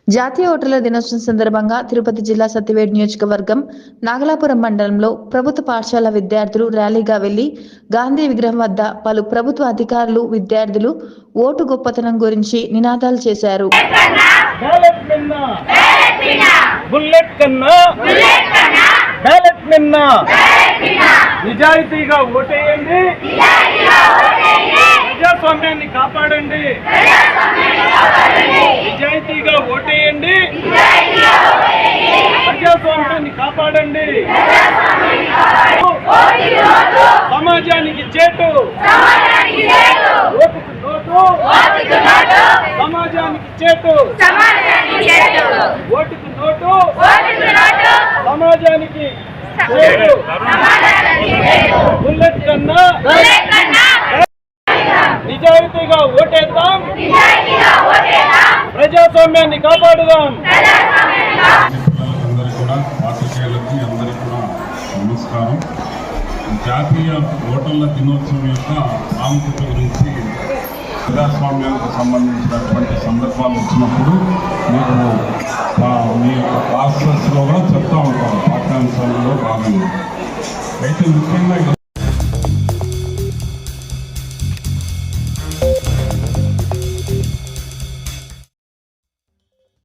జాతీయ ఓటర్ల దినోత్సవం సందర్భంగా తిరుపతి జిల్లా సత్యవేడు నియోజకవర్గం నాగలాపురం మండలంలో ప్రభుత్వ పాఠశాల విద్యార్థులు ర్యాలీగా వెళ్లి గాంధీ విగ్రహం వద్ద పలు ప్రభుత్వ అధికారులు, విద్యార్థులు ఓటు గొప్పతనం గురించి నినాదాలు చేశారు. నిజాయితీగా ఓటేయండి, ప్రజాస్వామ్యాన్ని కాపాడండి. నిజాయితీగా ఓటేయండి, ప్రజాస్వామ్యాన్ని కాపాడండి. సమాజానికి చేటు, ఓటుకు నోటు, సమాజానికి చేటు, ఓటుకు నోటు, సమాజానికి చేటు. బుల్లెట్ కన్నా నిజాయితీగా ఓటేద్దాం, ప్రజాస్వామ్యాన్ని కాపాడుదాం. నమస్కారం. జాతీయ ఓటర్ల దినోత్సవం యొక్క ప్రాముఖ్యత గురించి ప్రజాస్వామ్యానికి సంబంధించినటువంటి సందర్భాలు వచ్చినప్పుడు మీకు మీ యొక్క క్లాసెస్లో కూడా చెప్తా ఉంటాం, పాఠ్యాంశాలలో భాగంగా. అయితే ముఖ్యంగా